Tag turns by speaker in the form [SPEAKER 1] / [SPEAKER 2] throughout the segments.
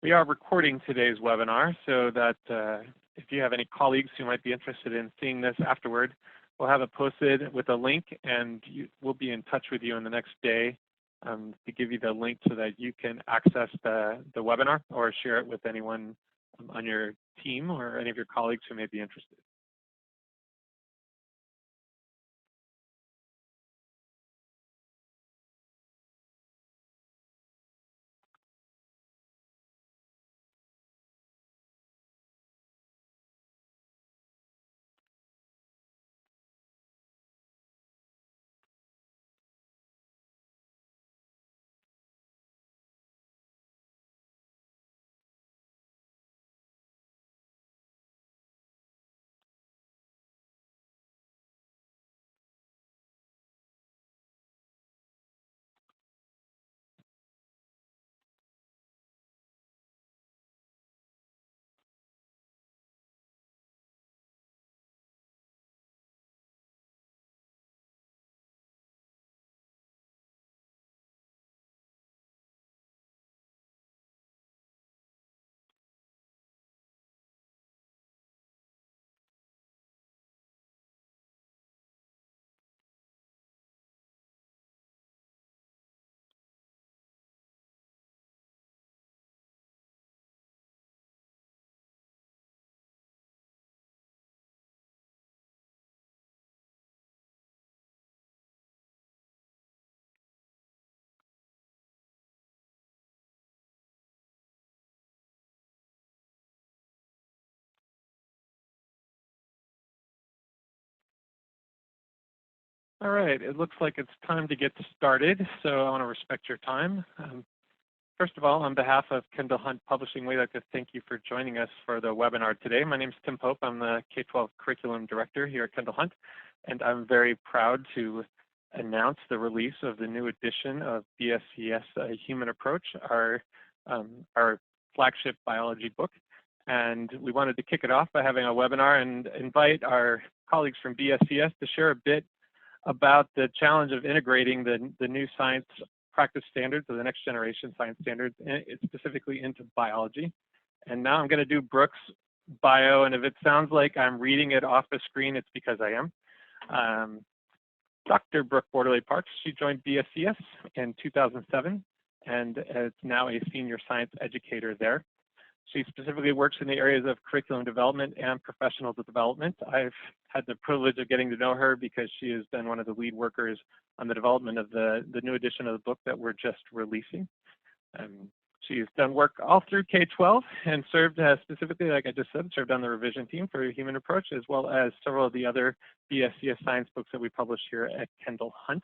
[SPEAKER 1] We are recording today's webinar so that if you have any colleagues who might be interested in seeing this afterward, we'll have it posted with a link, and we'll be in touch with you in the next day to give you the link so that you can access the webinar or share it with anyone on your team or any of your colleagues who may be interested. All right, it looks like it's time to get started, so I want to respect your time. First of all, on behalf of Kendall Hunt Publishing, we'd like to thank you for joining us for the webinar today. My name is Tim Pope. I'm the K-12 Curriculum Director here at Kendall Hunt, and I'm very proud to announce the release of the new edition of BSCS Human Approach, our flagship biology book. And we wanted to kick it off by having a webinar and invite our colleagues from BSCS to share a bit about the challenge of integrating the new science practice standards, or the next generation science standards, specifically into biology. And now I'm going to do Brooke's bio, and if it sounds like I'm reading it off the screen, it's because I am. Dr. Brooke Bourdelat-Parks, she joined BSCS in 2007 and is now a senior science educator there. She specifically works in the areas of curriculum development and professional development. I've had the privilege of getting to know her because she has been one of the lead workers on the development of the new edition of the book that we're just releasing. She's done work all through K-12 and served specifically, like I just said, served on the revision team for Human Approach, as well as several of the other BSCS science books that we publish here at Kendall Hunt.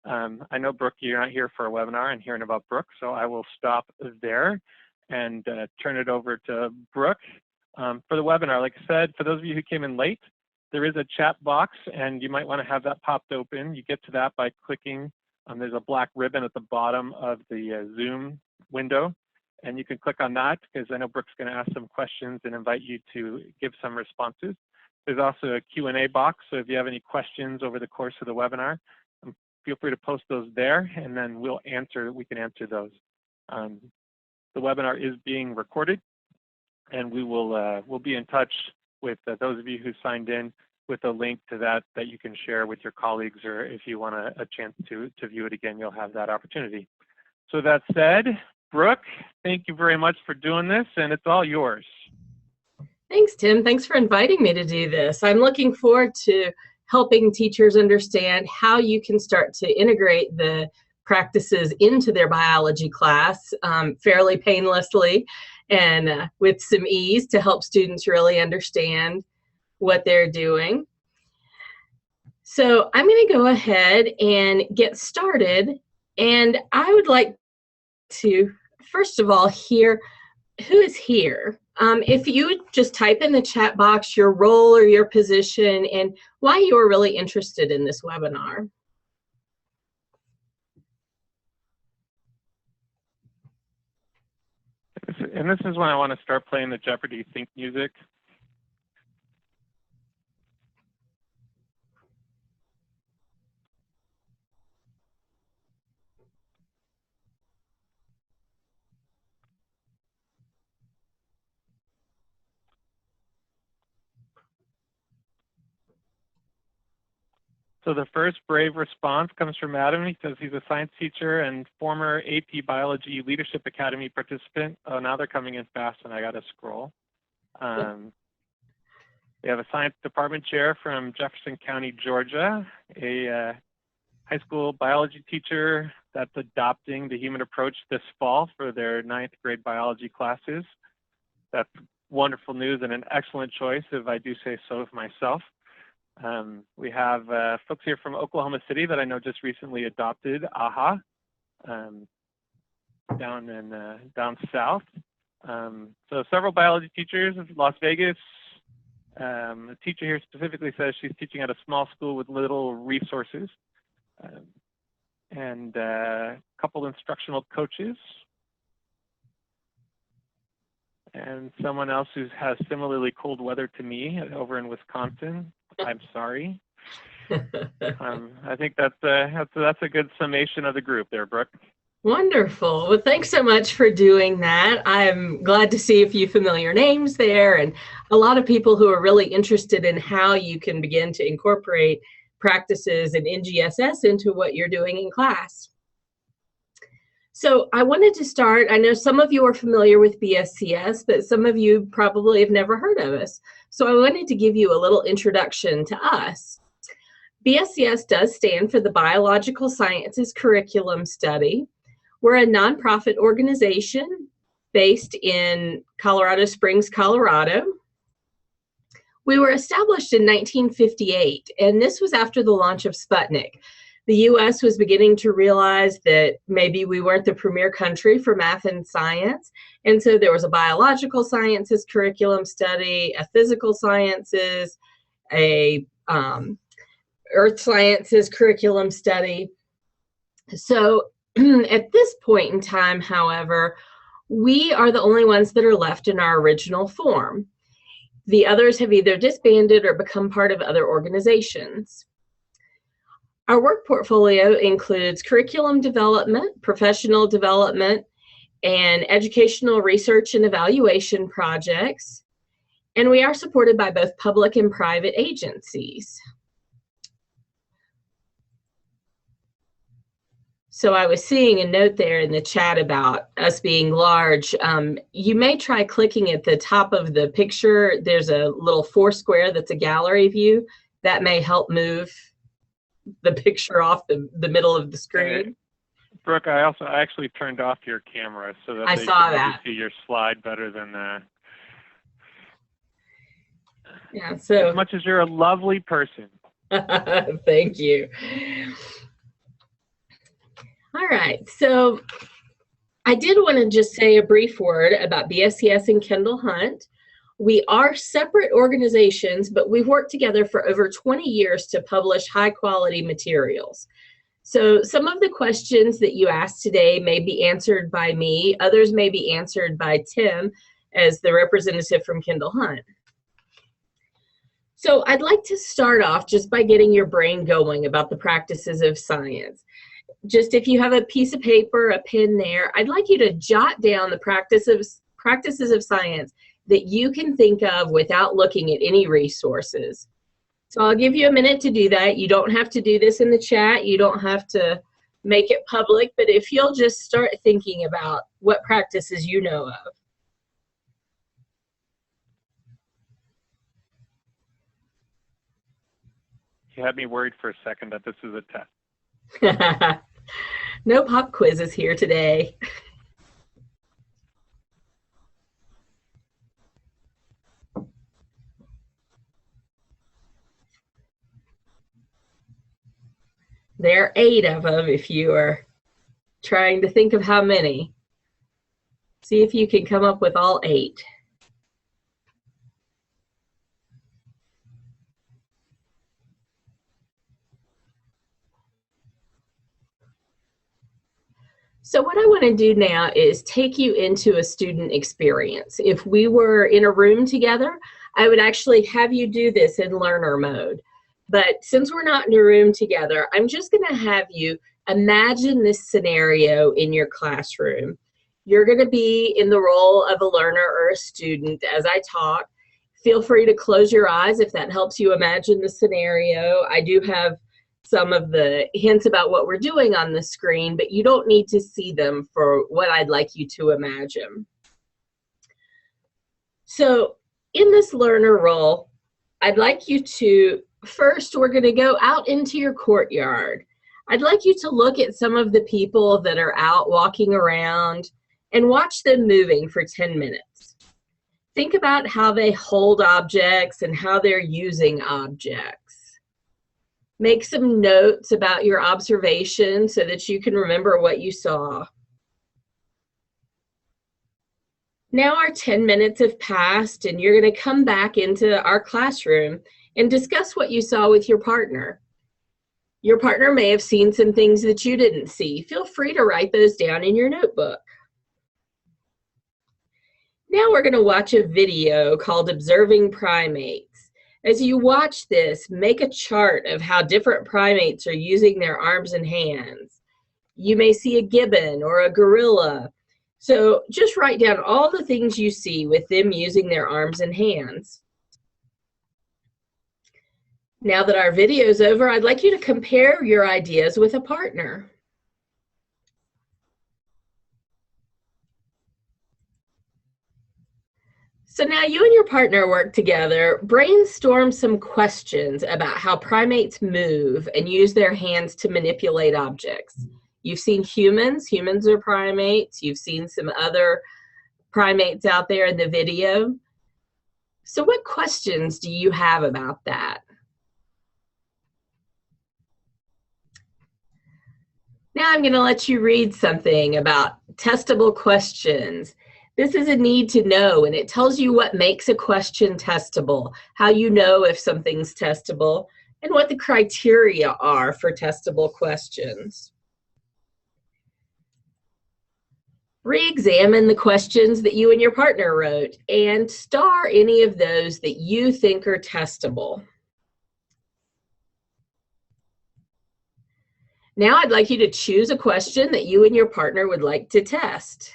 [SPEAKER 1] I know, Brooke, you're not here for a webinar and hearing about Brooke, so I will stop there and turn it over to Brooke for the webinar. Like I said, for those of you who came in late, there is a chat box, and you might want to have that popped open. You get to that by clicking. There's a black ribbon at the bottom of the Zoom window, and you can click on that because I know Brooke's going to ask some questions and invite you to give some responses. There's also a Q&A box, so if you have any questions over the course of the webinar, feel free to post those there, and then we can answer those. The webinar is being recorded, and we'll be in touch with those of you who signed in with a link to that you can share with your colleagues, or if you want a chance to view it again, you'll have that opportunity. So that said, Brooke, thank you very much for doing this, and it's all yours.
[SPEAKER 2] Thanks, Tim. Thanks for inviting me to do this. I'm looking forward to helping teachers understand how you can start to integrate the practices into their biology class fairly painlessly and with some ease to help students really understand what they're doing. So I'm going to go ahead and get started, and I would like to first of all hear who is here. If you would just type in the chat box your role or your position and why you are really interested in this webinar.
[SPEAKER 1] And this is when I want to start playing the Jeopardy Think music. So the first brave response comes from Adam. He says he's a science teacher and former AP Biology Leadership Academy participant. Oh, now they're coming in fast and I got to scroll. We have a science department chair from Jefferson County, Georgia, a high school biology teacher that's adopting the human approach this fall for their 9th grade biology classes. That's wonderful news and an excellent choice, if I do say so myself. We have folks here from Oklahoma City that I know just recently adopted AHA down south. So several biology teachers in Las Vegas. A teacher here specifically says she's teaching at a small school with little resources. And a couple instructional coaches. And someone else who has similarly cold weather to me over in Wisconsin. I'm sorry. I think that's a good summation of the group there, Brooke.
[SPEAKER 2] Wonderful. Well, thanks so much for doing that. I'm glad to see a few familiar names there and a lot of people who are really interested in how you can begin to incorporate practices in GSS into what you're doing in class. So I wanted to start, I know some of you are familiar with BSCS, but some of you probably have never heard of us. So I wanted to give you a little introduction to us. BSCS does stand for the Biological Sciences Curriculum Study. We're a nonprofit organization based in Colorado Springs, Colorado. We were established in 1958, and this was after the launch of Sputnik. The US was beginning to realize that maybe we weren't the premier country for math and science, and so there was a biological sciences curriculum study, a physical sciences, a earth sciences curriculum study. So at this point in time, however, we are the only ones that are left in our original form. The others have either disbanded or become part of other organizations. Our work portfolio includes curriculum development, professional development, and educational research and evaluation projects, and we are supported by both public and private agencies. So I was seeing a note there in the chat about us being large. You may try clicking at the top of the picture. There's a little 4 square that's a gallery view. That may help move the picture off the middle of the screen.
[SPEAKER 1] Brooke, I actually turned off your camera so that
[SPEAKER 2] I
[SPEAKER 1] they
[SPEAKER 2] saw
[SPEAKER 1] can
[SPEAKER 2] that.
[SPEAKER 1] see your slide better than that.
[SPEAKER 2] Yeah, so
[SPEAKER 1] as much as you're a lovely person.
[SPEAKER 2] Thank you. All right, so I did want to just say a brief word about BSCS and Kendall Hunt. We are separate organizations, but we've worked together for over 20 years to publish high quality materials. So some of the questions that you asked today may be answered by me, others may be answered by Tim as the representative from Kendall Hunt. So I'd like to start off just by getting your brain going about the practices of science. Just if you have a piece of paper, a pen there, I'd like you to jot down the practices of science that you can think of without looking at any resources. So I'll give you a minute to do that. You don't have to do this in the chat. You don't have to make it public, but if you'll just start thinking about what practices you know of.
[SPEAKER 1] You had me worried for a second that this is a test.
[SPEAKER 2] No pop quizzes here today. There are 8 of them if you are trying to think of how many. See if you can come up with all 8. So what I want to do now is take you into a student experience. If we were in a room together, I would actually have you do this in learner mode. But since we're not in a room together, I'm just going to have you imagine this scenario in your classroom. You're going to be in the role of a learner or a student as I talk. Feel free to close your eyes if that helps you imagine the scenario. I do have some of the hints about what we're doing on the screen, but you don't need to see them for what I'd like you to imagine. So in this learner role, I'd like you to, first, we're going to go out into your courtyard. I'd like you to look at some of the people that are out walking around and watch them moving for 10 minutes. Think about how they hold objects and how they're using objects. Make some notes about your observation so that you can remember what you saw. Now our 10 minutes have passed and you're going to come back into our classroom and discuss what you saw with your partner. Your partner may have seen some things that you didn't see. Feel free to write those down in your notebook. Now we're going to watch a video called Observing Primates. As you watch this, make a chart of how different primates are using their arms and hands. You may see a gibbon or a gorilla. So just write down all the things you see with them using their arms and hands. Now that our video is over, I'd like you to compare your ideas with a partner. So now you and your partner work together, brainstorm some questions about how primates move and use their hands to manipulate objects. You've seen humans are primates. You've seen some other primates out there in the video. So what questions do you have about that? Now I'm going to let you read something about testable questions. This is a need to know, and it tells you what makes a question testable, how you know if something's testable, and what the criteria are for testable questions. Re-examine the questions that you and your partner wrote and star any of those that you think are testable. Now I'd like you to choose a question that you and your partner would like to test.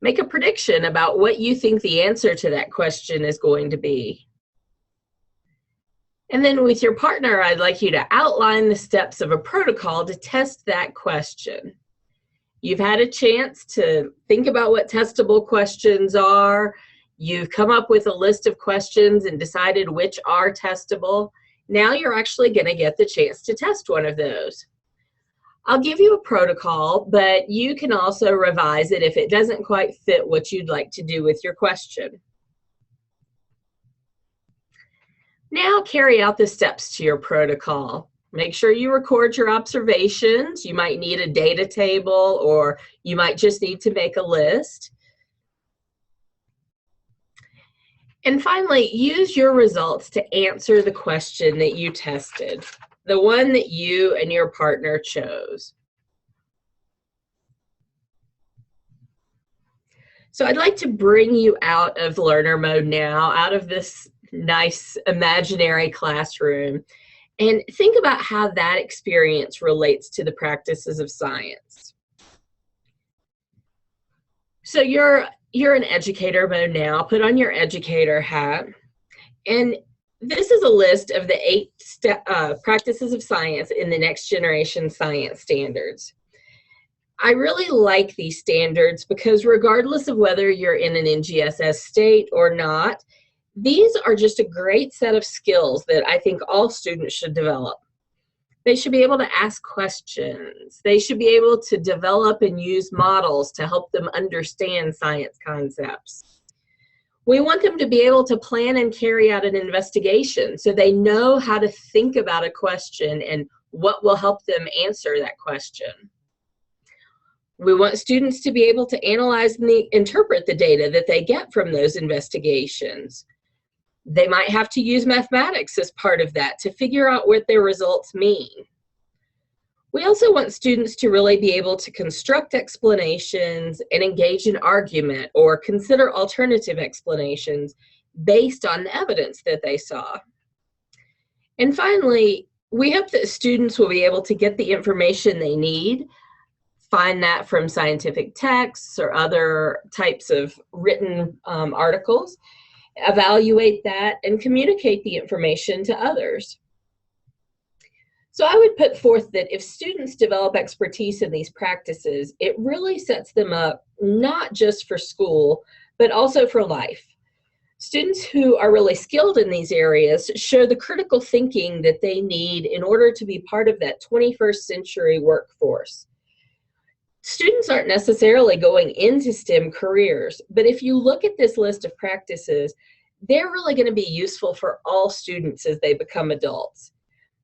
[SPEAKER 2] Make a prediction about what you think the answer to that question is going to be. And then with your partner, I'd like you to outline the steps of a protocol to test that question. You've had a chance to think about what testable questions are. You've come up with a list of questions and decided which are testable. Now you're actually going to get the chance to test one of those. I'll give you a protocol, but you can also revise it if it doesn't quite fit what you'd like to do with your question. Now carry out the steps to your protocol. Make sure you record your observations. You might need a data table, or you might just need to make a list. And finally, use your results to answer the question that you tested, the one that you and your partner chose. So I'd like to bring you out of learner mode now, out of this nice imaginary classroom, and think about how that experience relates to the practices of science. So you're in educator mode now. Put on your educator hat. And this is a list of the 8 practices of science in the next generation science standards. I really like these standards because regardless of whether you're in an NGSS state or not, these are just a great set of skills that I think all students should develop. They should be able to ask questions. They should be able to develop and use models to help them understand science concepts. We want them to be able to plan and carry out an investigation so they know how to think about a question and what will help them answer that question. We want students to be able to analyze and interpret the data that they get from those investigations. They might have to use mathematics as part of that to figure out what their results mean. We also want students to really be able to construct explanations and engage in argument or consider alternative explanations based on the evidence that they saw. And finally, we hope that students will be able to get the information they need, find that from scientific texts or other types of written articles, evaluate that, and communicate the information to others. So I would put forth that if students develop expertise in these practices, it really sets them up not just for school, but also for life. Students who are really skilled in these areas show the critical thinking that they need in order to be part of that 21st century workforce. Students aren't necessarily going into STEM careers, but if you look at this list of practices, they're really going to be useful for all students as they become adults.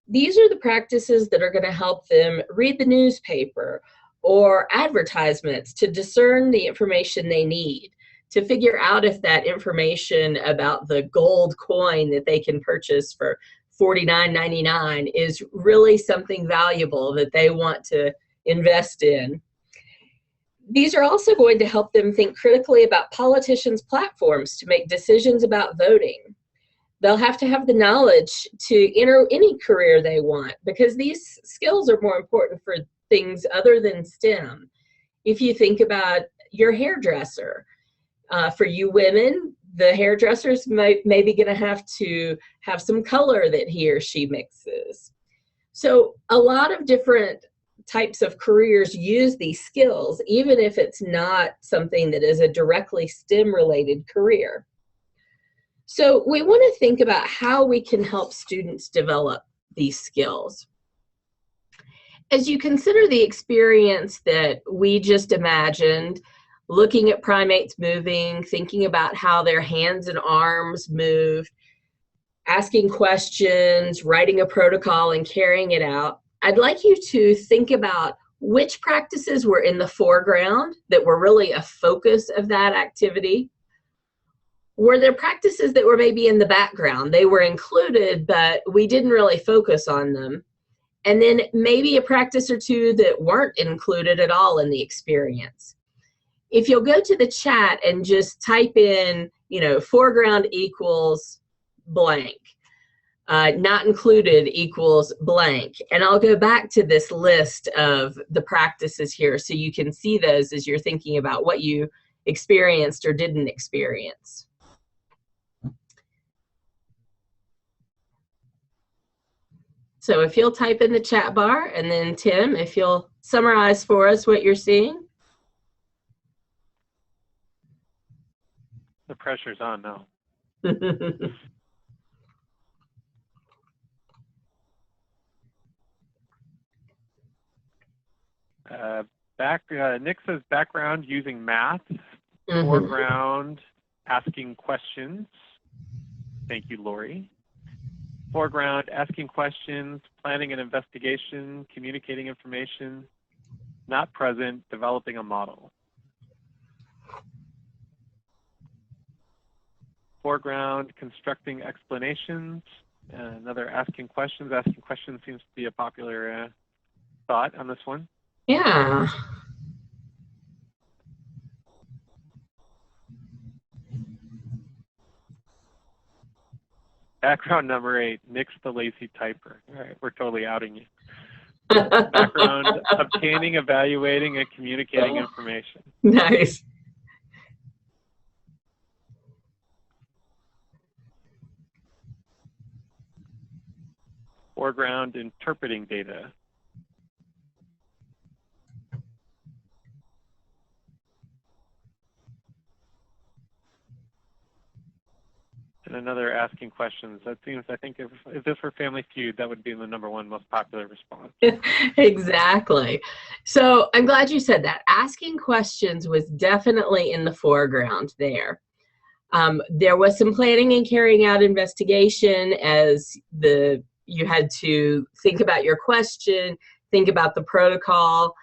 [SPEAKER 2] These are the practices that are going to help them read the newspaper or advertisements to discern the information they need, to figure out if that information about the gold coin that they can purchase for $49.99 is really something valuable that they want to invest in. These are also going to help them think critically about politicians' platforms to make decisions about voting. They'll have to have the knowledge to enter any career they want, because these skills are more important for things other than STEM. If you think about your hairdresser, for you women, the hairdresser's maybe going to have some color that he or she mixes. So a lot of different types of careers use these skills, even if it's not something that is a directly STEM-related career. So we want to think about how we can help students develop these skills. As you consider the experience that we just imagined, looking at primates moving, thinking about how their hands and arms move, asking questions, writing a protocol, and carrying it out, I'd like you to think about which practices were in the foreground that were really a focus of that activity. Were there practices that were maybe in the background? They were included, but we didn't really focus on them. And then maybe a practice or two that weren't included at all in the experience. If you'll go to the chat and just type in, foreground equals blank, not included equals blank, and I'll go back to this list of the practices here so you can see those as you're thinking about what you experienced or didn't experience. So if you'll type in the chat bar, and then Tim, if you'll summarize for us what you're seeing.
[SPEAKER 1] The pressure's on now. Nick says background using math, foreground asking questions. Thank you, Lori. Foreground asking questions, planning an investigation, communicating information. Not present, developing a model. Foreground constructing explanations. Another asking questions. Asking questions seems to be a popular thought on this one.
[SPEAKER 2] Yeah.
[SPEAKER 1] Background number 8, Nick's the lazy typer. All right, we're totally outing you. Background, obtaining, evaluating, and communicating information.
[SPEAKER 2] Nice.
[SPEAKER 1] Foreground, interpreting data. And another asking questions. That seems, I think, if this were Family Feud, that would be the #1 most popular response.
[SPEAKER 2] Exactly. So I'm glad you said that. Asking questions was definitely in the foreground there. There was some planning and carrying out investigation as you had to think about your question, think about the protocol.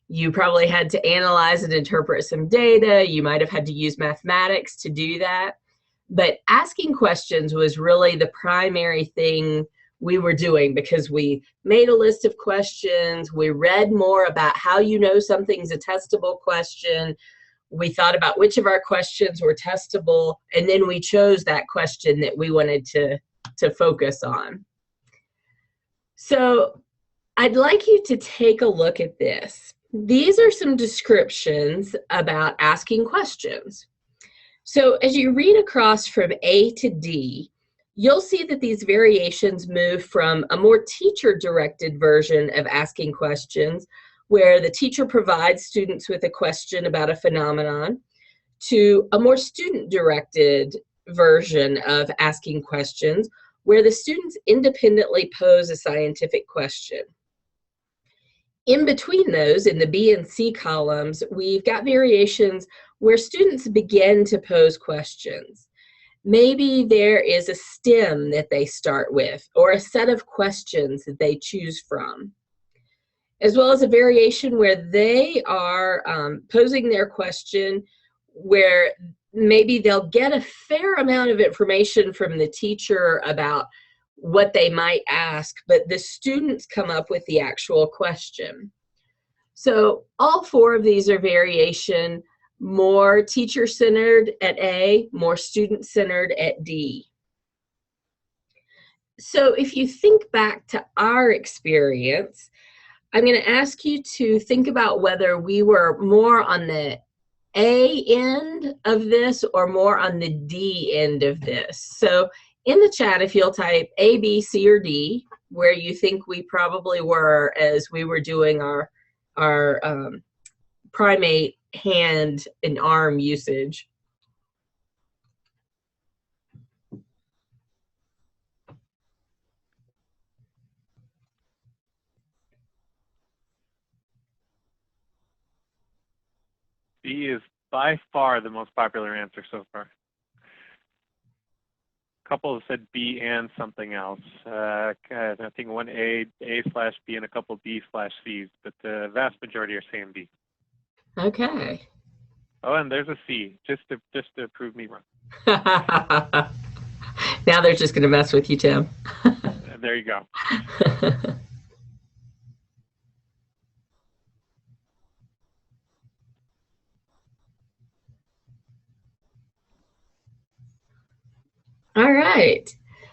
[SPEAKER 2] You probably had to analyze and interpret some data. You might have had to use mathematics to do that. But asking questions was really the primary thing we were doing, because we made a list of questions. We read more about how you know something's a testable question. We thought about which of our questions were testable, and then we chose that question that we wanted to focus on. So I'd like you to take a look at this. These are some descriptions about asking questions. So as you read across from A to D, you'll see that these variations move from a more teacher-directed version of asking questions, where the teacher provides students with a question about a phenomenon, to a more student-directed version of asking questions, where the students independently pose a scientific question. In between those, in the B and C columns, we've got variations where students begin to pose questions. Maybe there is a stem that they start with, or a set of questions that they choose from, as well as a variation where they are posing their question, where maybe they'll get a fair amount of information from the teacher about what they might ask, but the students come up with the actual question. So all four of these are variation, more teacher-centered at A, more student-centered at D. So if you think back to our experience, I'm going to ask you to think about whether we were more on the A end of this or more on the D end of this. So in the chat, if you'll type A, B, C, or D, where you think we probably were as we were doing our primate hand and arm usage.
[SPEAKER 1] B is by far the most popular answer so far. A couple have said B and something else. I think one A/B, and a couple B/Cs, but the vast majority are saying B.
[SPEAKER 2] Okay.
[SPEAKER 1] Oh, and there's a C, just to prove me wrong.
[SPEAKER 2] Now they're just going to mess with you, Tim.
[SPEAKER 1] There you go.
[SPEAKER 2] All right.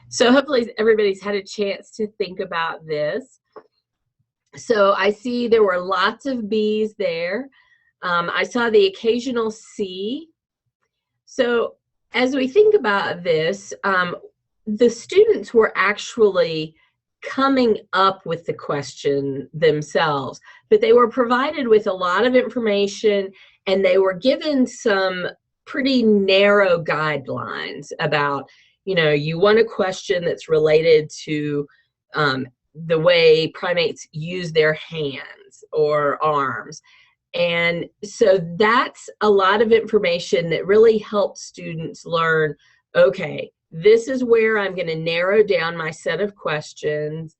[SPEAKER 2] So hopefully everybody's had a chance to think about this. So I see there were lots of B's there. I saw the occasional C. So as we think about this, the students were actually coming up with the question themselves, but they were provided with a lot of information and they were given some pretty narrow guidelines about, you want a question that's related to the way primates use their hands or arms. And so that's a lot of information that really helps students learn, okay, this is where I'm going to narrow down my set of questions.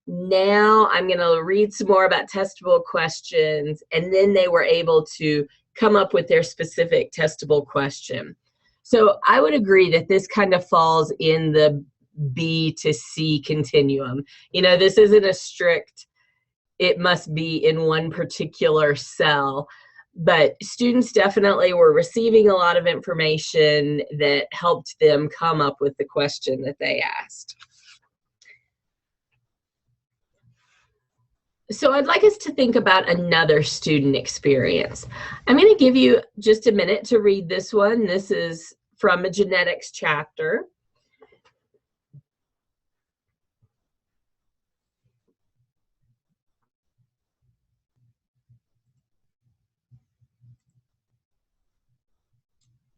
[SPEAKER 2] Now I'm going to read some more about testable questions, and then they were able to come up with their specific testable question. So I would agree that this kind of falls in the B to C continuum. This isn't a strict, it must be in one particular cell, but students definitely were receiving a lot of information that helped them come up with the question that they asked. So I'd like us to think about another student experience. I'm going to give you just a minute to read this one. This is from a genetics chapter.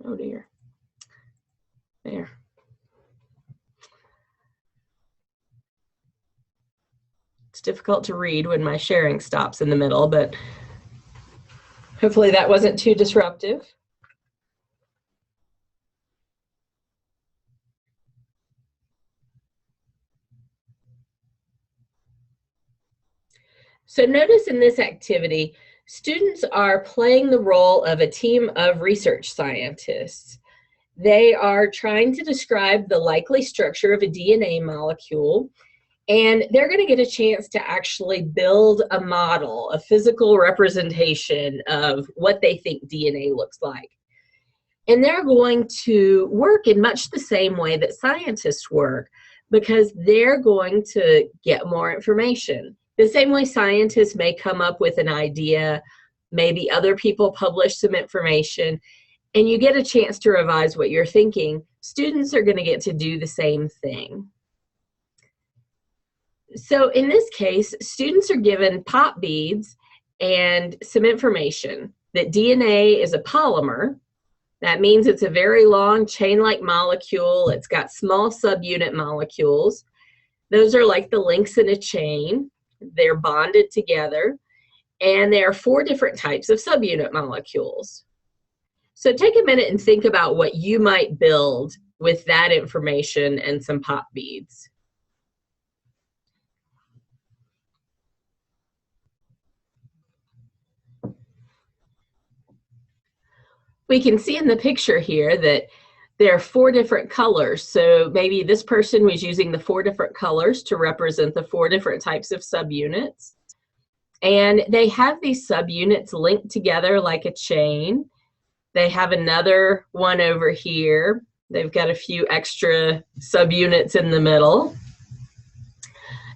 [SPEAKER 2] Oh dear. There. It's difficult to read when my sharing stops in the middle, but hopefully that wasn't too disruptive. So notice in this activity, students are playing the role of a team of research scientists. They are trying to describe the likely structure of a DNA molecule, and they're going to get a chance to actually build a model, a physical representation of what they think DNA looks like. And they're going to work in much the same way that scientists work, because they're going to get more information. The same way scientists may come up with an idea, maybe other people publish some information, and you get a chance to revise what you're thinking, students are going to get to do the same thing. So in this case, students are given pop beads and some information that DNA is a polymer. That means it's a very long chain-like molecule. It's got small subunit molecules. Those are like the links in a chain. They're bonded together. And there are 4 different types of subunit molecules. So take a minute and think about what you might build with that information and some pop beads. We can see in the picture here that there are 4 different colors. So maybe this person was using the 4 different colors to represent the 4 different types of subunits. And they have these subunits linked together like a chain. They have another one over here. They've got a few extra subunits in the middle.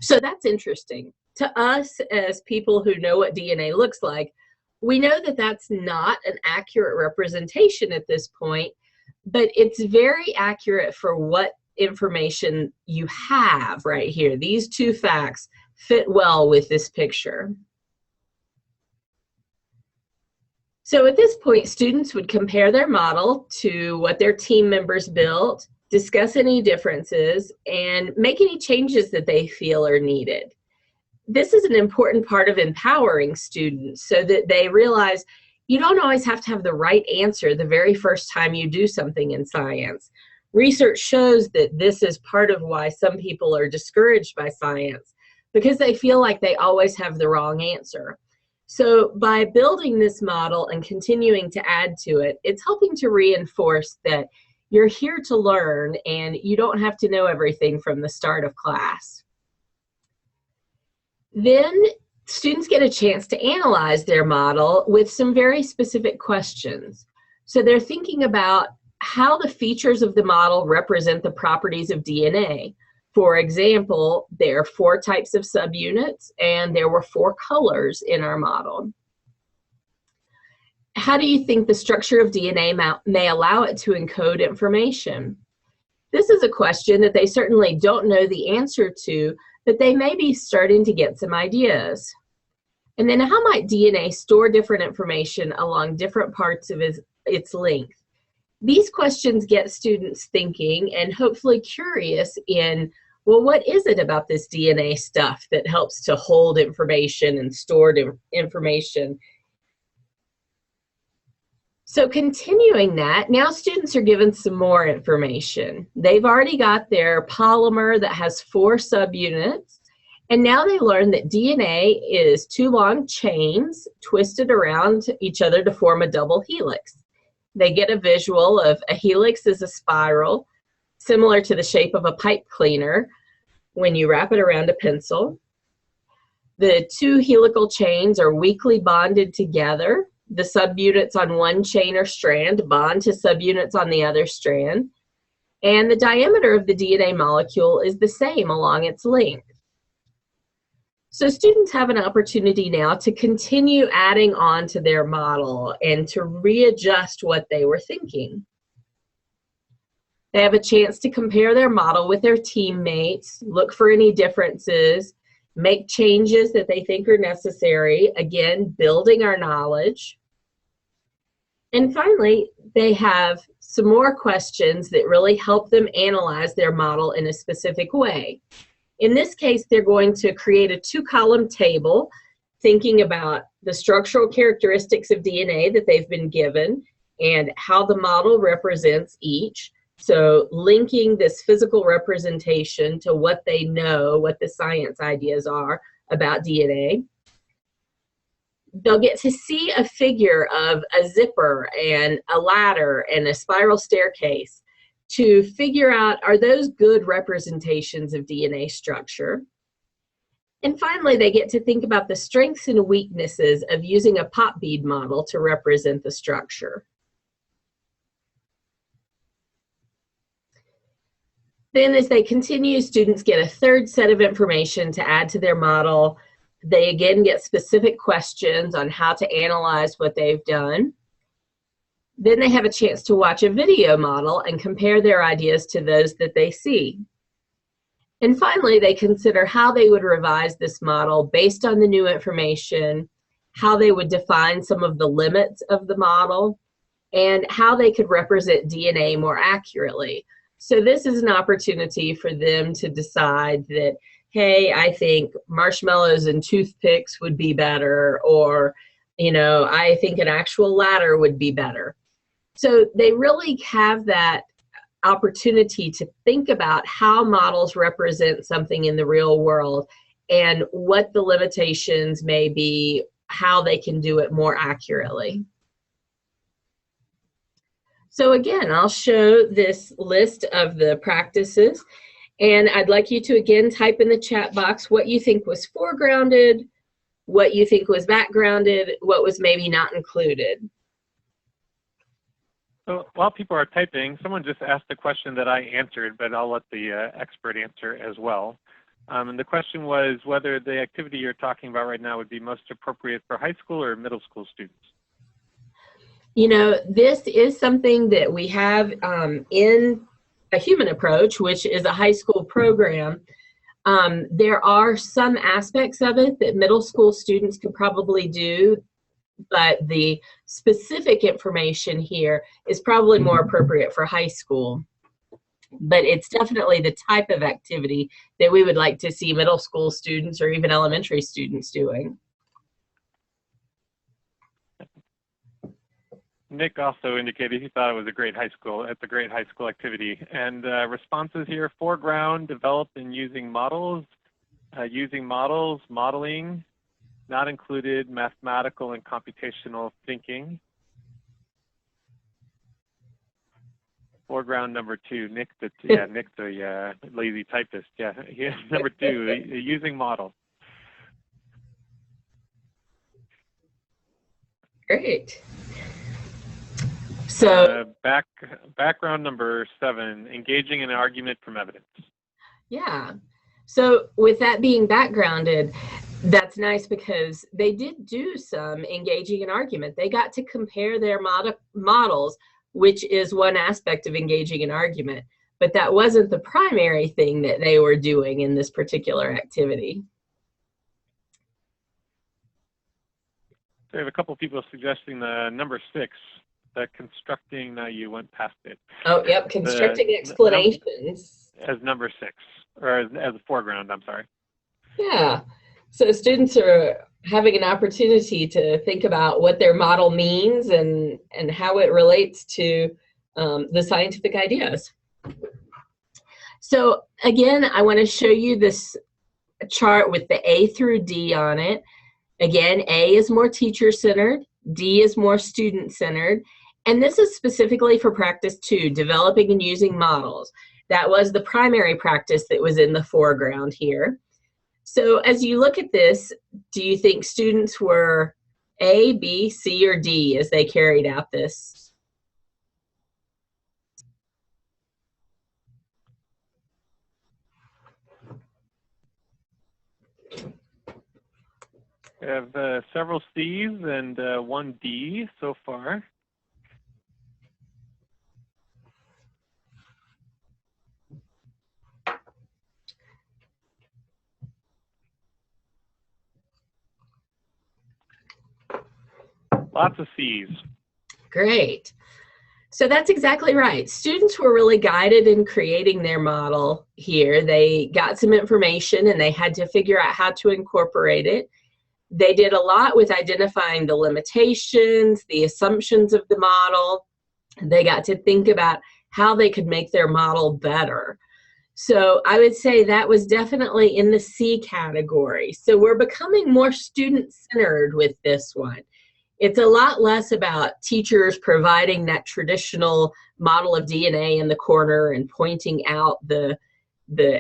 [SPEAKER 2] So that's interesting. To us, as people who know what DNA looks like, we know that that's not an accurate representation at this point, but it's very accurate for what information you have right here. These 2 facts fit well with this picture. So at this point, students would compare their model to what their team members built, discuss any differences, and make any changes that they feel are needed. This is an important part of empowering students so that they realize you don't always have to have the right answer the very first time you do something in science. Research shows that this is part of why some people are discouraged by science, because they feel like they always have the wrong answer. So by building this model and continuing to add to it, it's helping to reinforce that you're here to learn and you don't have to know everything from the start of class. Then students get a chance to analyze their model with some very specific questions. So they're thinking about how the features of the model represent the properties of DNA. For example, there are 4 types of subunits and there were 4 colors in our model. How do you think the structure of DNA may allow it to encode information? This is a question that they certainly don't know the answer to, but they may be starting to get some ideas. And then how might DNA store different information along different parts of its length? These questions get students thinking and hopefully curious in, well, what is it about this DNA stuff that helps to hold information and stored information? So continuing that, now students are given some more information. They've already got their polymer that has 4 subunits, and now they learn that DNA is 2 long chains twisted around each other to form a double helix. They get a visual of a helix is a spiral, similar to the shape of a pipe cleaner when you wrap it around a pencil. The 2 helical chains are weakly bonded together. The subunits on one chain or strand bond to subunits on the other strand. And the diameter of the DNA molecule is the same along its length. So students have an opportunity now to continue adding on to their model and to readjust what they were thinking. They have a chance to compare their model with their teammates, look for any differences, make changes that they think are necessary, again, building our knowledge. And finally, they have some more questions that really help them analyze their model in a specific way. In this case, they're going to create a 2-column table thinking about the structural characteristics of DNA that they've been given and how the model represents each. So linking this physical representation to what they know, what the science ideas are about DNA. They'll get to see a figure of a zipper and a ladder and a spiral staircase to figure out, are those good representations of DNA structure? And finally, they get to think about the strengths and weaknesses of using a pop bead model to represent the structure. Then as they continue, students get a 3rd set of information to add to their model. They again get specific questions on how to analyze what they've done. Then they have a chance to watch a video model and compare their ideas to those that they see. And finally, they consider how they would revise this model based on the new information, how they would define some of the limits of the model, and how they could represent DNA more accurately. So this is an opportunity for them to decide that, hey, I think marshmallows and toothpicks would be better, or, you know, I think an actual ladder would be better. So they really have that opportunity to think about how models represent something in the real world and what the limitations may be, how they can do it more accurately. So again, I'll show this list of the practices, and I'd like you to again type in the chat box what you think was foregrounded, what you think was backgrounded, what was maybe not included.
[SPEAKER 1] So while people are typing, someone just asked a question that I answered, but I'll let the expert answer as well. And the question was whether the activity you're talking about right now would be most appropriate for high school or middle school students.
[SPEAKER 2] You know, this is something that we have in a human approach, which is a high school program. There are some aspects of it that middle school students could probably do, but the specific information here is probably more appropriate for high school. But it's definitely the type of activity that we would like to see middle school students or even elementary students doing.
[SPEAKER 1] Nick also indicated he thought it was a great high school activity. And responses here: foreground, developed in using models, modeling, not included, mathematical and computational thinking. Foreground number 2, Nick the lazy typist. Yeah, number 2, using models.
[SPEAKER 2] Great. So
[SPEAKER 1] background number 7, engaging in an argument from evidence.
[SPEAKER 2] Yeah. So with that being backgrounded, that's nice because they did do some engaging in argument. They got to compare their models, which is one aspect of engaging in argument, but that wasn't the primary thing that they were doing in this particular activity.
[SPEAKER 1] So we have a couple of people suggesting the number 6, the constructing, you went past it.
[SPEAKER 2] Oh, yep, constructing explanations.
[SPEAKER 1] As number 6, or as a foreground, I'm sorry.
[SPEAKER 2] Yeah, so students are having an opportunity to think about what their model means and how it relates to the scientific ideas. So again, I want to show you this chart with the A through D on it. Again, A is more teacher-centered, D is more student-centered, and this is specifically for practice 2, developing and using models. That was the primary practice that was in the foreground here. So as you look at this, do you think students were A, B, C, or D as they carried out this?
[SPEAKER 1] We have several C's and 1 D so far. Lots of C's.
[SPEAKER 2] Great. So that's exactly right. Students were really guided in creating their model here. They got some information and they had to figure out how to incorporate it. They did a lot with identifying the limitations, the assumptions of the model. They got to think about how they could make their model better. So I would say that was definitely in the C category. So we're becoming more student-centered with this one. It's a lot less about teachers providing that traditional model of DNA in the corner and pointing out the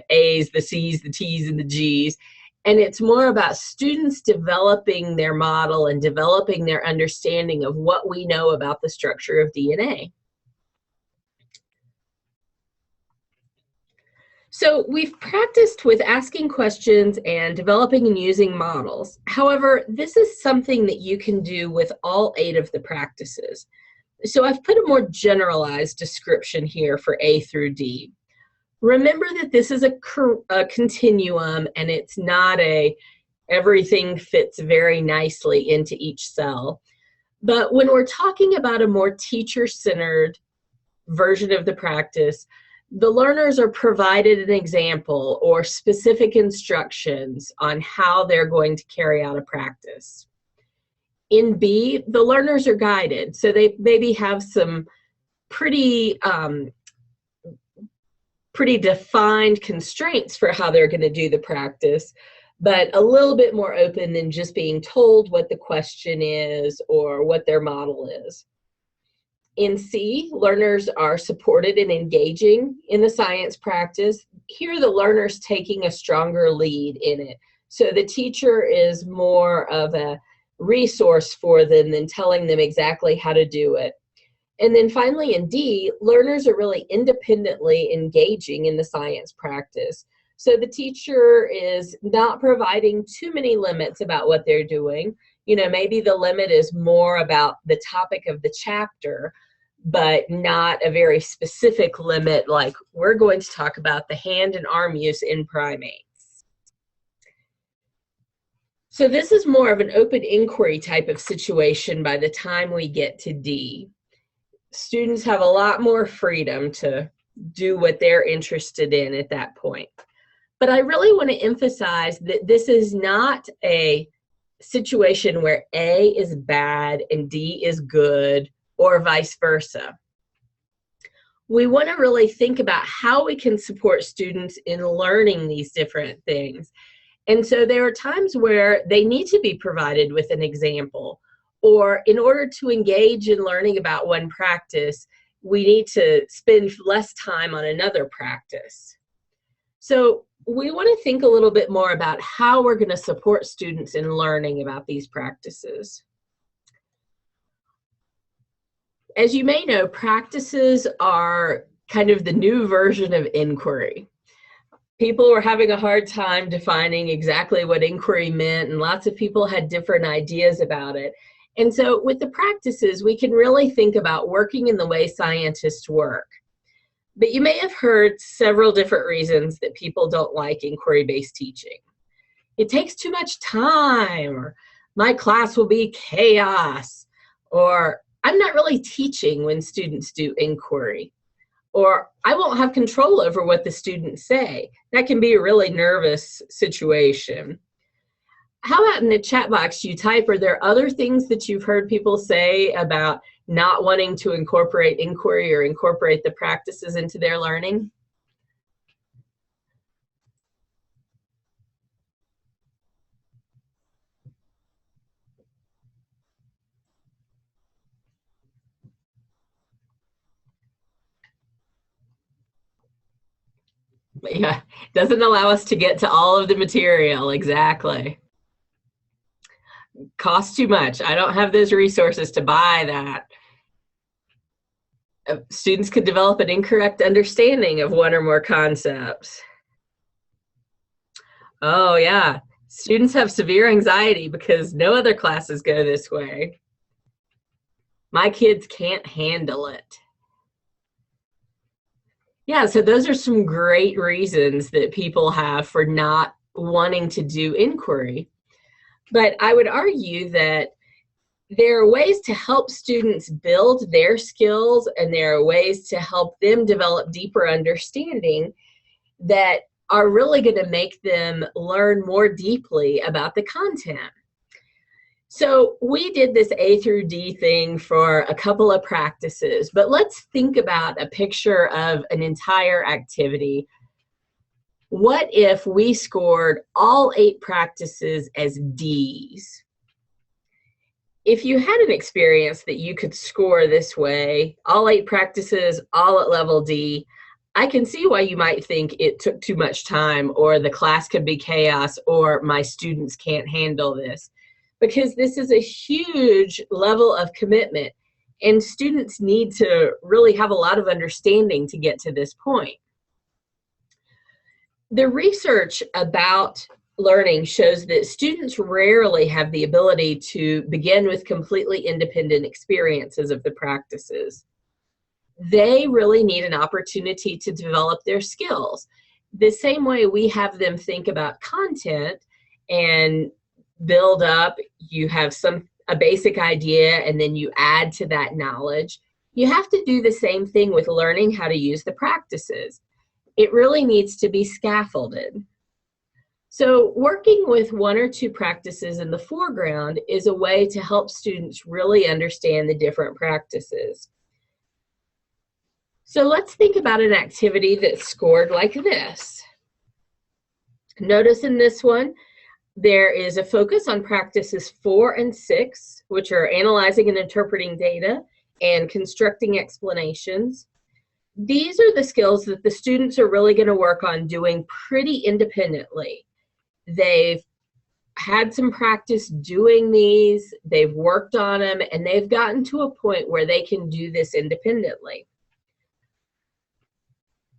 [SPEAKER 2] A's, the C's, the T's, and the G's. And it's more about students developing their model and developing their understanding of what we know about the structure of DNA. So we've practiced with asking questions and developing and using models. However, this is something that you can do with all 8 of the practices. So I've put a more generalized description here for A through D. Remember that this is a continuum, and it's not everything fits very nicely into each cell. But when we're talking about a more teacher-centered version of the practice, the learners are provided an example or specific instructions on how they're going to carry out a practice. In B, the learners are guided, so they maybe have some pretty defined constraints for how they're going to do the practice, but a little bit more open than just being told what the question is or what their model is. In C, learners are supported and engaging in the science practice. Here, the learner's taking a stronger lead in it. So the teacher is more of a resource for them than telling them exactly how to do it. And then finally in D, learners are really independently engaging in the science practice. So the teacher is not providing too many limits about what they're doing. You know, maybe the limit is more about the topic of the chapter, but not a very specific limit like we're going to talk about the hand and arm use in primates. So this is more of an open inquiry type of situation by the time we get to D. Students have a lot more freedom to do what they're interested in at that point. But I really want to emphasize that this is not a situation where A is bad and D is good, or vice versa. We want to really think about how we can support students in learning these different things. And so there are times where they need to be provided with an example, or in order to engage in learning about one practice, we need to spend less time on another practice. So we want to think a little bit more about how we're going to support students in learning about these practices. As you may know, practices are kind of the new version of inquiry. People were having a hard time defining exactly what inquiry meant, and lots of people had different ideas about it. And so with the practices, we can really think about working in the way scientists work. But you may have heard several different reasons that people don't like inquiry-based teaching. It takes too much time, or my class will be chaos, or I'm not really teaching when students do inquiry, or I won't have control over what the students say. That can be a really nervous situation. How about in the chat box you type, are there other things that you've heard people say about not wanting to incorporate inquiry or incorporate the practices into their learning? Yeah, doesn't allow us to get to all of the material, exactly. Costs too much. I don't have those resources to buy that. Students could develop an incorrect understanding of one or more concepts. Oh yeah, students have severe anxiety because no other classes go this way. My kids can't handle it. Yeah, so those are some great reasons that people have for not wanting to do inquiry. But I would argue that there are ways to help students build their skills, and there are ways to help them develop deeper understanding that are really going to make them learn more deeply about the content. So we did this A through D thing for a couple of practices, but let's think about a picture of an entire activity. What if we scored all 8 practices as Ds? If you had an experience that you could score this way, all 8 practices, all at level D, I can see why you might think it took too much time, or the class could be chaos, or my students can't handle this. Because this is a huge level of commitment, and students need to really have a lot of understanding to get to this point. The research about learning shows that students rarely have the ability to begin with completely independent experiences of the practices. They really need an opportunity to develop their skills. The same way we have them think about content and build up, you have a basic idea and then you add to that knowledge. You have to do the same thing with learning how to use the practices. It really needs to be scaffolded. So working with one or two practices in the foreground is a way to help students really understand the different practices. So let's think about an activity that's scored like this. Notice in this one, there is a focus on practices 4 and 6, which are analyzing and interpreting data and constructing explanations. These are the skills that the students are really going to work on doing pretty independently. They've had some practice doing these, they've worked on them, and they've gotten to a point where they can do this independently.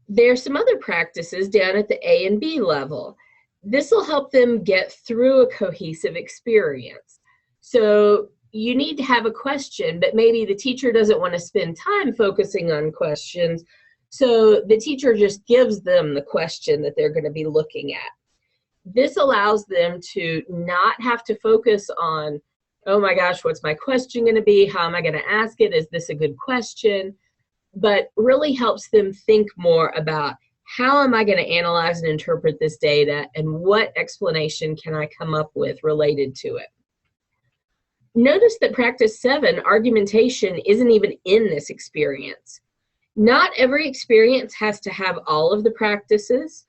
[SPEAKER 2] There's some other practices down at the A and B level. This will help them get through a cohesive experience. So you need to have a question, but maybe the teacher doesn't want to spend time focusing on questions, so the teacher just gives them the question that they're going to be looking at. This allows them to not have to focus on, oh my gosh, what's my question going to be? How am I going to ask it? Is this a good question? But really helps them think more about, how am I going to analyze and interpret this data, and what explanation can I come up with related to it? Notice that practice 7, argumentation, isn't even in this experience. Not every experience has to have all of the practices.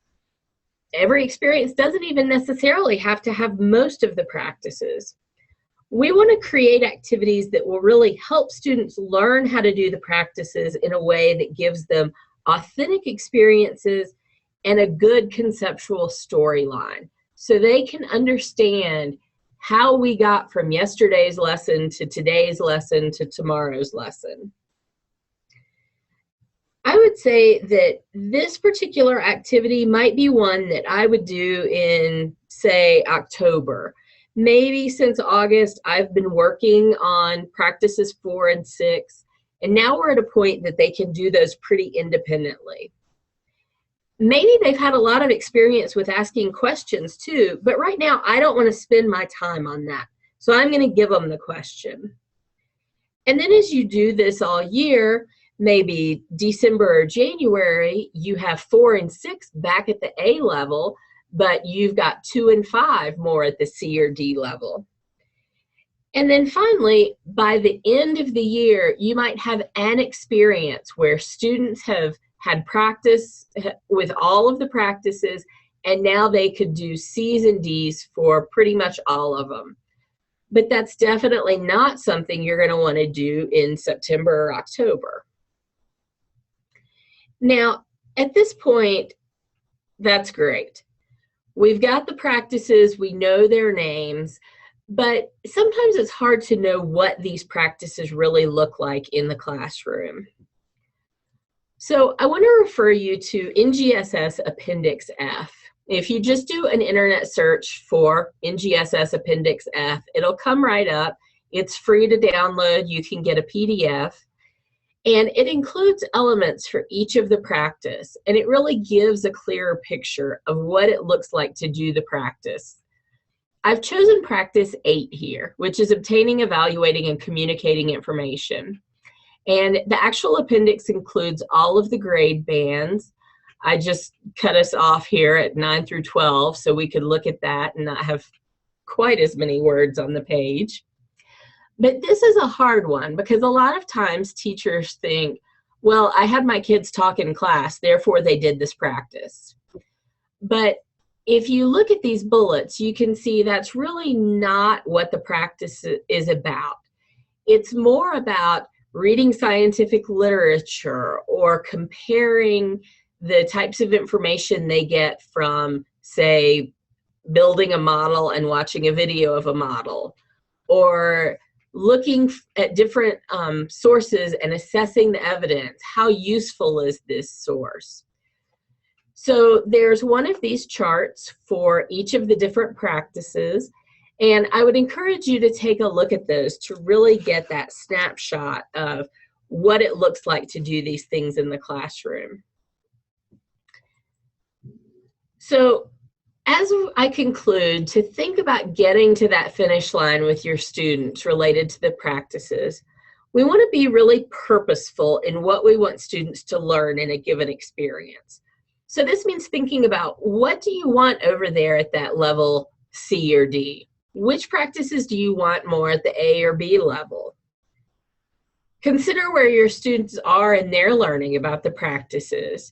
[SPEAKER 2] Every experience doesn't even necessarily have to have most of the practices. We want to create activities that will really help students learn how to do the practices in a way that gives them authentic experiences and a good conceptual storyline, so they can understand how we got from yesterday's lesson to today's lesson to tomorrow's lesson. I would say that this particular activity might be one that I would do in, say, October. Maybe since August, I've been working on practices 4 and 6, and now we're at a point that they can do those pretty independently. Maybe they've had a lot of experience with asking questions too, but right now I don't want to spend my time on that. So I'm going to give them the question. And then as you do this all year, maybe December or January, you have 4 and 6 back at the A level, but you've got 2 and 5 more at the C or D level. And then finally, by the end of the year, you might have an experience where students have had practice with all of the practices, and now they could do C's and D's for pretty much all of them. But that's definitely not something you're going to want to do in September or October. Now, at this point, that's great. We've got the practices, we know their names, but sometimes it's hard to know what these practices really look like in the classroom. So I want to refer you to GSS Appendix F. If you just do an internet search for GSS Appendix F, it'll come right up. It's free to download. You can get a PDF. And it includes elements for each of the practice. And it really gives a clearer picture of what it looks like to do the practice. I've chosen practice 8 here, which is obtaining, evaluating, and communicating information. And the actual appendix includes all of the grade bands. I just cut us off here at 9 through 12 so we could look at that and not have quite as many words on the page. But this is a hard one because a lot of times teachers think, well, I had my kids talk in class, therefore they did this practice. But if you look at these bullets, you can see that's really not what the practice is about. It's more about reading scientific literature or comparing the types of information they get from, say, building a model and watching a video of a model, or looking at different sources and assessing the evidence. How useful is this source? So there's one of these charts for each of the different practices, and I would encourage you to take a look at those to really get that snapshot of what it looks like to do these things in the classroom. So as I conclude, to think about getting to that finish line with your students related to the practices, we want to be really purposeful in what we want students to learn in a given experience. So this means thinking about, what do you want over there at that level C or D? Which practices do you want more at the A or B level? Consider where your students are in their learning about the practices.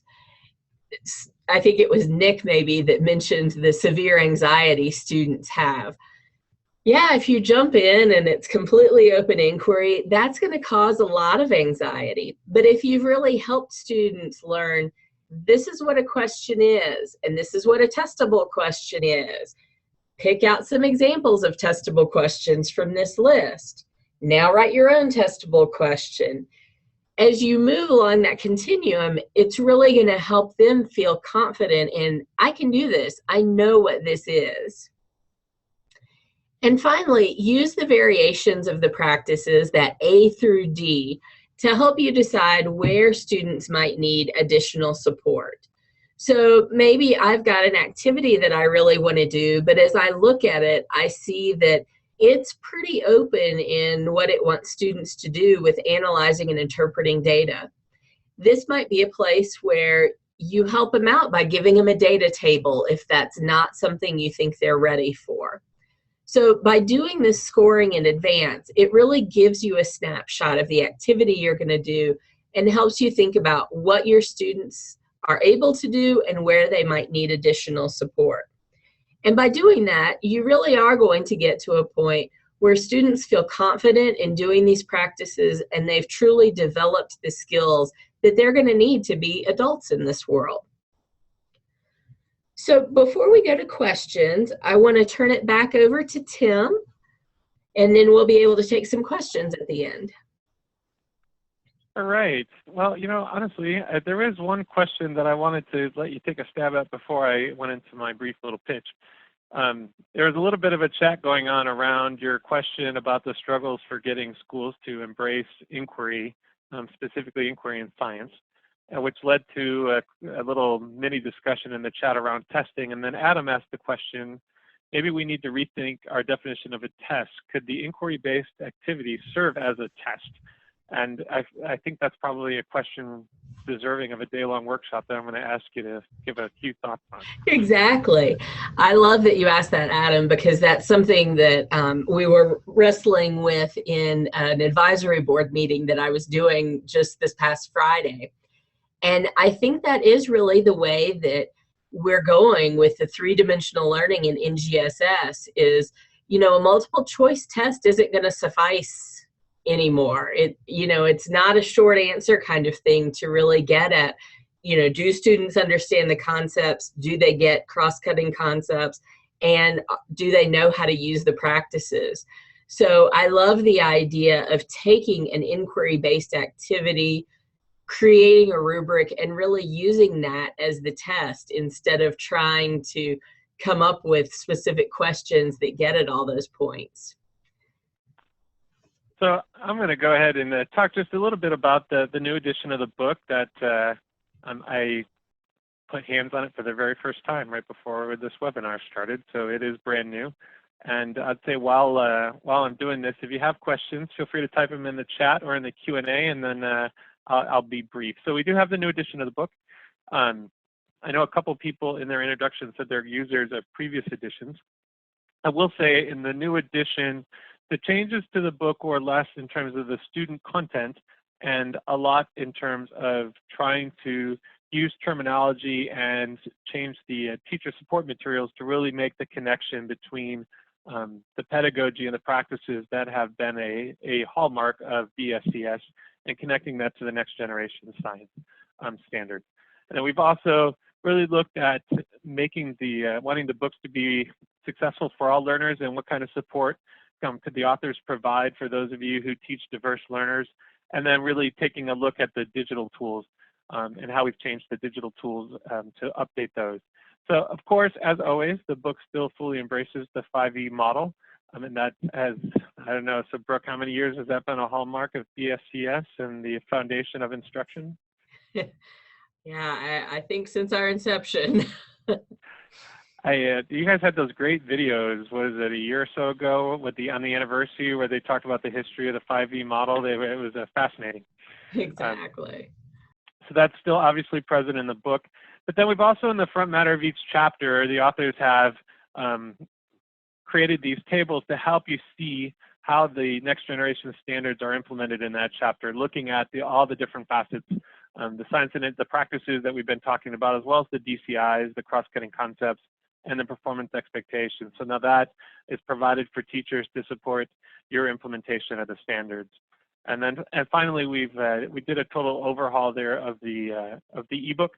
[SPEAKER 2] I think it was Nick maybe that mentioned the severe anxiety students have. Yeah, if you jump in and it's completely open inquiry, that's going to cause a lot of anxiety. But if you've really helped students learn, this is what a question is, and this is what a testable question is. Pick out some examples of testable questions from this list. Now write your own testable question. As you move along that continuum, it's really going to help them feel confident in, I can do this. I know what this is. And finally, use the variations of the practices, that A through D, to help you decide where students might need additional support. So maybe I've got an activity that I really want to do, but as I look at it, I see that it's pretty open in what it wants students to do with analyzing and interpreting data. This might be a place where you help them out by giving them a data table if that's not something you think they're ready for. So by doing this scoring in advance, it really gives you a snapshot of the activity you're going to do and helps you think about what your students are able to do and where they might need additional support. And by doing that, you really are going to get to a point where students feel confident in doing these practices and they've truly developed the skills that they're going to need to be adults in this world. So before we go to questions, I want to turn it back over to Tim, and then we'll be able to take some questions at the end.
[SPEAKER 1] All right. Well, you know, honestly, there is one question that I wanted to let you take a stab at before I went into my brief little pitch. There was a little bit of a chat going on around your question about the struggles for getting schools to embrace inquiry, specifically inquiry in science, which led to a little mini discussion in the chat around testing. And then Adam asked the question, maybe we need to rethink our definition of a test. Could the inquiry-based activity serve as a test? And I think that's probably a question deserving of a day-long workshop that I'm going to ask you to give a few thoughts on.
[SPEAKER 2] Exactly. I love that you asked that, Adam, because that's something that we were wrestling with in an advisory board meeting that I was doing just this past Friday. And I think that is really the way that we're going with the three-dimensional learning in GSS is, you know, a multiple choice test isn't going to suffice anymore. It's not a short answer kind of thing to really get at, do students understand the concepts? Do they get cross-cutting concepts? And do they know how to use the practices? So I love the idea of taking an inquiry-based activity, creating a rubric, and really using that as the test instead of trying to come up with specific questions that get at all those points.
[SPEAKER 1] So I'm going to go ahead and talk just a little bit about the new edition of the book that I put hands on it for the very first time right before this webinar started. So it is brand new. And I'd say while I'm doing this, if you have questions, feel free to type them in the chat or in the Q&A, and then I'll be brief. So we do have the new edition of the book. I know a couple people in their introduction said they're users of previous editions. I will say in the new edition, the changes to the book were less in terms of the student content and a lot in terms of trying to use terminology and change the teacher support materials to really make the connection between the pedagogy and the practices that have been a hallmark of BSCS and connecting that to the next generation science standards. And then we've also really looked at making wanting the books to be successful for all learners and what kind of support could the authors provide for those of you who teach diverse learners, and then really taking a look at the digital tools. and how we've changed the digital tools to update those. So, of course, as always, the book still fully embraces the 5E model. And that has, I don't know, so Brooke, how many years has that been a hallmark of BSCS and the foundation of instruction?
[SPEAKER 2] Yeah, I think since our inception.
[SPEAKER 1] You guys had those great videos, what is it, a year or so ago with on the anniversary where they talked about the history of the 5E model. It was fascinating.
[SPEAKER 2] Exactly.
[SPEAKER 1] So that's still obviously present in the book. But then we've also, in the front matter of each chapter, the authors have created these tables to help you see how the next generation standards are implemented in that chapter, looking at all the different facets, the science and the practices that we've been talking about, as well as the DCIs, the cross-cutting concepts, and the performance expectations. So now that is provided for teachers to support your implementation of the standards. And then, finally, we did a total overhaul there of the ebook,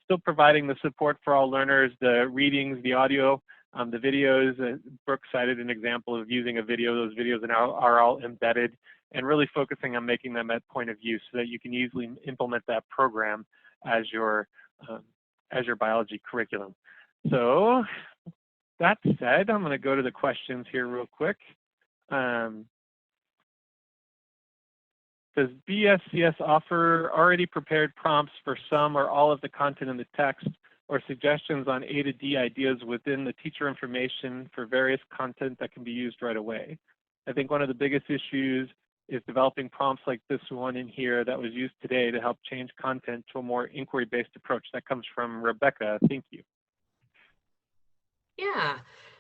[SPEAKER 1] still providing the support for all learners, the readings, the audio, the videos. Brooke cited an example of using a video. Those videos are all embedded, and really focusing on making them at point of use so that you can easily implement that program as your biology curriculum. So that said, I'm going to go to the questions here real quick. Does BSCS offer already prepared prompts for some or all of the content in the text, or suggestions on A to D ideas within the teacher information for various content that can be used right away? I think one of the biggest issues is developing prompts like this one in here that was used today to help change content to a more inquiry-based approach. That comes from Rebecca. Thank you.
[SPEAKER 2] Yeah.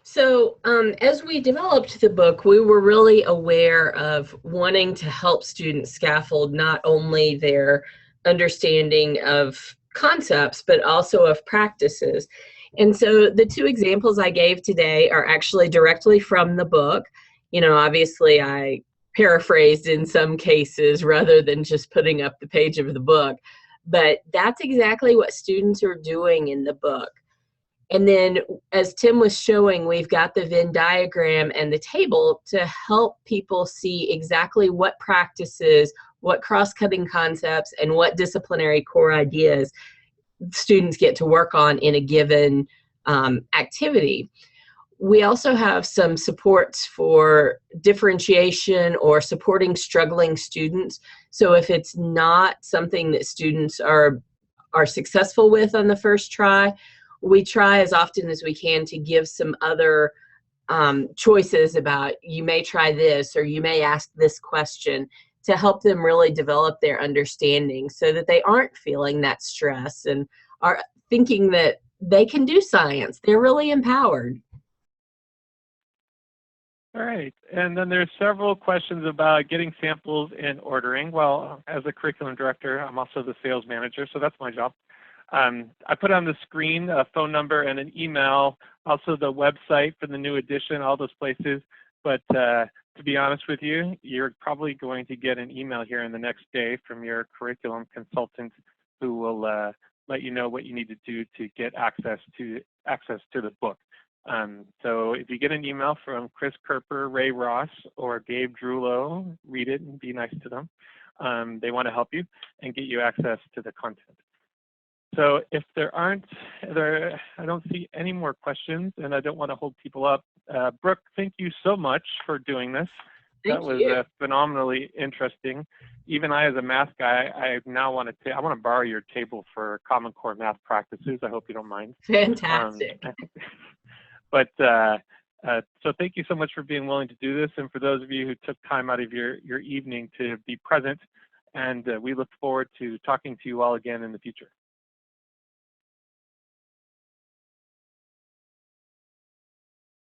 [SPEAKER 2] So as we developed the book, we were really aware of wanting to help students scaffold not only their understanding of concepts, but also of practices. And so the two examples I gave today are actually directly from the book. You know, obviously I paraphrased in some cases rather than just putting up the page of the book, but that's exactly what students are doing in the book. And then, as Tim was showing, we've got the Venn diagram and the table to help people see exactly what practices, what cross-cutting concepts, and what disciplinary core ideas students get to work on in a given activity. We also have some supports for differentiation or supporting struggling students. So if it's not something that students are successful with on the first try, we try as often as we can to give some other choices about, you may try this or you may ask this question, to help them really develop their understanding so that they aren't feeling that stress and are thinking that they can do science. They're really empowered.
[SPEAKER 1] All right, and then there's several questions about getting samples and ordering. Well, as a curriculum director, I'm also the sales manager, so that's my job. I put on the screen a phone number and an email, also the website for the new edition, all those places. But to be honest with you, you're probably going to get an email here in the next day from your curriculum consultant who will let you know what you need to do to get access to the book. So if you get an email from Chris Kerper, Ray Ross, or Gabe Drulo, read it and be nice to them. They want to help you and get you access to the content. So if I don't see any more questions, and I don't want to hold people up. Brooke, thank you so much for doing this. That was phenomenally interesting. Even I, as a math guy, I want to borrow your table for Common Core math practices. I hope you don't mind.
[SPEAKER 2] Fantastic.
[SPEAKER 1] So thank you so much for being willing to do this, and for those of you who took time out of your evening to be present. And we look forward to talking to you all again in the future.